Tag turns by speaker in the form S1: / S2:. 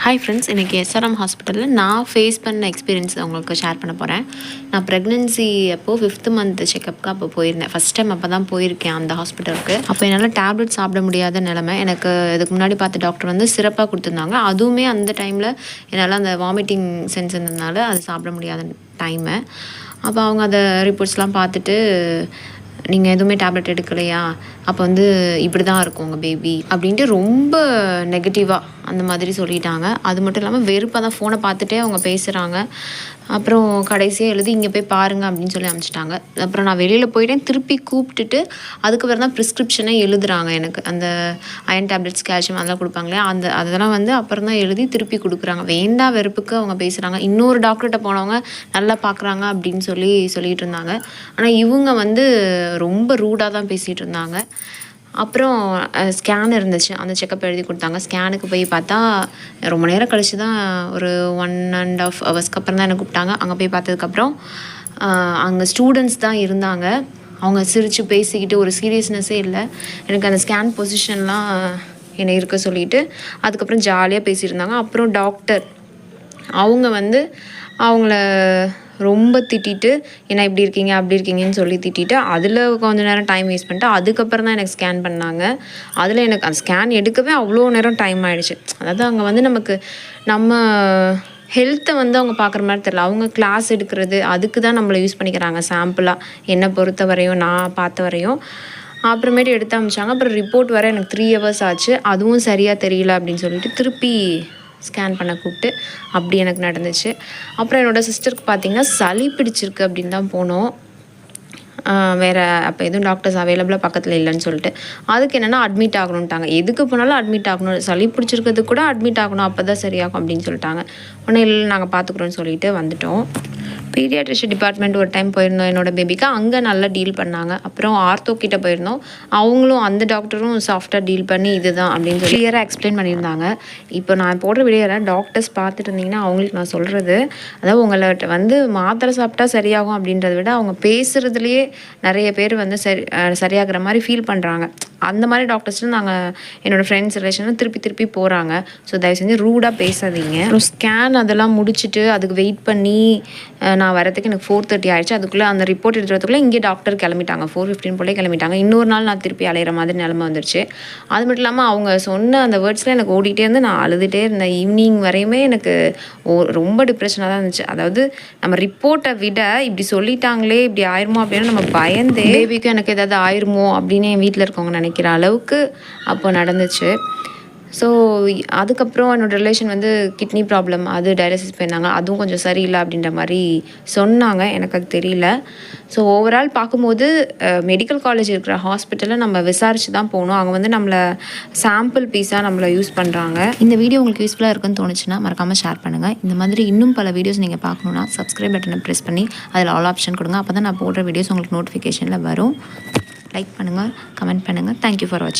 S1: Hi friends, இன்றைக்கி SRM ஹாஸ்பிட்டலில் நான் ஃபேஸ் பண்ண எக்ஸ்பீரியன்ஸ் உங்களுக்கு ஷேர் பண்ண போகிறேன். நான் ப்ரெக்னென்சி அப்போது 5th மந்த் செக்கப்புக்கு அப்போ போயிருந்தேன். ஃபஸ்ட் டைம் அப்போ தான் போயிருக்கேன் அந்த ஹாஸ்பிட்டலுக்கு. அப்போ என்னால் டேப்லெட் சாப்பிட முடியாத நிலமை. எனக்கு இதுக்கு முன்னாடி பார்த்த டாக்டர் வந்து சிறப்பாக கொடுத்துருந்தாங்க. அதுவுமே அந்த டைமில் என்னால் அந்த வாமிட்டிங் சென்ஸ் இருந்ததுனால அது சாப்பிட முடியாத டைமு. அப்போ அவங்க அதை ரிப்போர்ட்ஸ்லாம் பார்த்துட்டு, நீங்கள் எதுவுமே டேப்லெட் எடுக்கலையா, அப்போ வந்து இப்படி தான் இருக்கும் உங்கள் பேபி அப்படின்ட்டு ரொம்ப நெகட்டிவாக அந்த மாதிரி சொல்லிட்டாங்க. அது மட்டும் இல்லாமல் வெறுப்பாக தான் ஃபோனை பார்த்துட்டே அவங்க பேசுகிறாங்க. அப்புறம் கடைசியாக எழுதி இங்கே போய் பாருங்கள் அப்படின்னு சொல்லி அனுப்பிச்சிட்டாங்க. அப்புறம் நான் வெளியில் போயிட்டேன். திருப்பி கூப்பிட்டுட்டு அதுக்கப்புறம் தான் ப்ரிஸ்கிரிப்ஷனே எழுதுகிறாங்க. எனக்கு அந்த அயன் டேப்லெட்ஸ், கால்சியம் அதெல்லாம் கொடுப்பாங்களே, அதெல்லாம் வந்து அப்புறம் தான் எழுதி திருப்பி கொடுக்குறாங்க. வேண்டாம் வெறுப்புக்கு அவங்க பேசுகிறாங்க. இன்னொரு டாக்டர்கிட்ட போனவங்க நல்லா பார்க்குறாங்க அப்படின்னு சொல்லிகிட்டு இருந்தாங்க. ஆனால் இவங்க வந்து ரொம்ப ரூடாக தான் பேசிகிட்டு இருந்தாங்க. அப்புறம் ஸ்கேன் இருந்துச்சு, அந்த செக்கப் எழுதி கொடுத்தாங்க. ஸ்கேனுக்கு போய் பார்த்தா ரொம்ப நேரம் கழிச்சு தான், ஒரு 1.5 ஹவர்ஸ்க்கு அப்புறம் தான் எனக்கு கூப்பிட்டாங்க. அங்கே போய் பார்த்ததுக்கப்புறம் அங்கே ஸ்டூடெண்ட்ஸ் தான் இருந்தாங்க. அவங்க சிரித்து பேசிக்கிட்டு ஒரு சீரியஸ்னஸ்ஸே இல்லை. எனக்கு அந்த ஸ்கேன் பொசிஷன்லாம் என்னை இருக்க சொல்லிவிட்டு அதுக்கப்புறம் ஜாலியாக பேசியிருந்தாங்க. அப்புறம் டாக்டர் அவங்க வந்து அவங்கள ரொம்ப திட்டிட்டு, ஏன்னா இப்படி இருக்கீங்க அப்படி இருக்கீங்கன்னு சொல்லி திட்டிட்டு, அதில் கொஞ்சம் நேரம் டைம் வேஸ்ட் பண்ணிட்டு அதுக்கப்புறம் தான் எனக்கு ஸ்கேன் பண்ணாங்க. அதில் எனக்கு அந்த ஸ்கேன் எடுக்கவே அவ்வளோ நேரம் டைம் ஆகிடுச்சு. அதாவது அங்கே வந்து நமக்கு நம்ம ஹெல்த்தை வந்து அவங்க பார்க்குற மாதிரி தெரியல. அவங்க கிளாஸ் எடுக்கிறது அதுக்கு தான் நம்மளை யூஸ் பண்ணிக்கிறாங்க சாம்பிளாக, என்னை பொறுத்த வரையும், நான் பார்த்த வரையும். அப்புறமேட்டு எடுத்து அமிச்சாங்க. அப்புறம் ரிப்போர்ட் வர எனக்கு 3 ஹவர்ஸ் ஆச்சு. அதுவும் சரியாக தெரியல அப்படின்னு சொல்லிட்டு திருப்பி ஸ்கேன் பண்ண கூப்பிட்டு அப்படி எனக்கு நடந்துச்சு. அப்புறம் என்னோடய சிஸ்டருக்கு பார்த்திங்கன்னா சளி பிடிச்சிருக்கு அப்படின்னு தான் போனோம். வேறு அப்போ எதுவும் டாக்டர்ஸ் அவைலபிளாக பக்கத்தில் இல்லைன்னு சொல்லிட்டு அதுக்கு என்னென்னா அட்மிட் ஆகணுன்ட்டாங்க. எதுக்கு போனாலும் அட்மிட் ஆகணும், சளி பிடிச்சிருக்கிறதுக்கு கூட அட்மிட் ஆகணும், அப்போ தான் சரியாகும் அப்படின்னு சொல்லிட்டாங்க. ஒன்றும் இல்லை, நாங்கள் பார்த்துக்குறோன்னு சொல்லிட்டு வந்துட்டோம். பீடியாட்ரிஷியன் டிபார்ட்மெண்ட் ஒரு டைம் போயிருந்தோம் என்னோடய பேபிக்கு. அங்கே நல்லா டீல் பண்ணாங்க. அப்புறம் ஆர்த்தோ கிட்ட போயிருந்தோம். அவங்களும் அந்த டாக்டரும் சாஃப்டாக டீல் பண்ணி இதுதான் அப்படின்னு சொல்லி கிளியராக எக்ஸ்பிளைன் பண்ணியிருந்தாங்க. இப்போ நான் போடுற வீடியோவில் டாக்டர்ஸ் பார்த்துட்டு இருந்தீங்கன்னா அவங்களுக்கு நான் சொல்கிறது, அதாவது உங்கள்கிட்ட வந்து மாத்திரை சாப்பிட்டா சரியாகும் அப்படின்றத விட அவங்க பேசுகிறதுலையே நிறைய பேர் வந்து சரியாகிற மாதிரி ஃபீல் பண்ணுறாங்க. அந்த மாதிரி டாக்டர்ஸ்லாம் நாங்கள் என்னோடய ஃப்ரெண்ட்ஸ் ரிலேஷன்லாம் திருப்பி போகிறாங்க. ஸோ தயவு செஞ்சு ரூடாக பேசாதீங்க. அப்புறம் ஸ்கேன் அதெல்லாம் முடிச்சுட்டு அதுக்கு வெயிட் பண்ணி நான் வரதுக்கு எனக்கு 4:30 ஆகிடுச்சு. அதுக்குள்ளே அந்த ரிப்போர்ட் எடுத்துறதுக்குள்ளே இங்கே டாக்டர் கிளம்பிட்டாங்க. 4:15 போலே கிளம்பிட்டாங்க. இன்னொரு நாள் நான் திருப்பி அலையிற மாதிரி நிலமை வந்துருச்சு. அது மட்டும் இல்லாமல் அவங்க சொன்ன அந்த வேர்ட்ஸில் எனக்கு ஓடிட்டே இருந்து நான் அழுதுகிட்டே இருந்தேன். ஈவினிங் வரையுமே எனக்கு ரொம்ப டிப்ரெஷனாக தான் இருந்துச்சு. அதாவது நம்ம ரிப்போர்ட்டை விட இப்படி சொல்லிட்டாங்களே, இப்படி ஆயிருமோ அப்படின்னு நம்ம பயந்தே, பேபிக்கும் எனக்கு ஏதாவது ஆயிருமோ அப்படின்னு என் வீட்டில் இருக்கவங்க நினைக்கிற அளவுக்கு அப்போ நடந்துச்சு. ஸோ அதுக்கப்புறம் என்னோடய ரிலேஷன் வந்து கிட்னி ப்ராப்ளம், அது டயாலிசிஸ் போயிருந்தாங்க. அதுவும் கொஞ்சம் சரியில்லை அப்படின்ற மாதிரி சொன்னாங்க. எனக்கு அது தெரியல. ஸோ ஓவரால் பார்க்கும்போது மெடிக்கல் காலேஜ் இருக்கிற ஹாஸ்பிட்டலில் நம்ம விசாரித்து தான் போகணும். அவங்க வந்து நம்மளை சாம்பிள் பீஸாக நம்மளை யூஸ் பண்ணுறாங்க. இந்த வீடியோ உங்களுக்கு யூஸ்ஃபுல்லாக இருக்குன்னு தோணுச்சுன்னா மறக்காமல் ஷேர் பண்ணுங்கள். இந்த மாதிரி இன்னும் பல வீடியோஸ் நீங்கள் பார்க்கணுன்னா சப்ஸ்கிரைப் பட்டனை ப்ரெஸ் பண்ணி அதில் ஆல் ஆப்ஷன் கொடுங்க. அப்போ தான் நான் போடுற வீடியோஸ் உங்களுக்கு நோட்டிஃபிகேஷனில் வரும். லைக் பண்ணுங்கள், கமெண்ட் பண்ணுங்கள். தேங்க்யூ ஃபார் வாட்சிங்.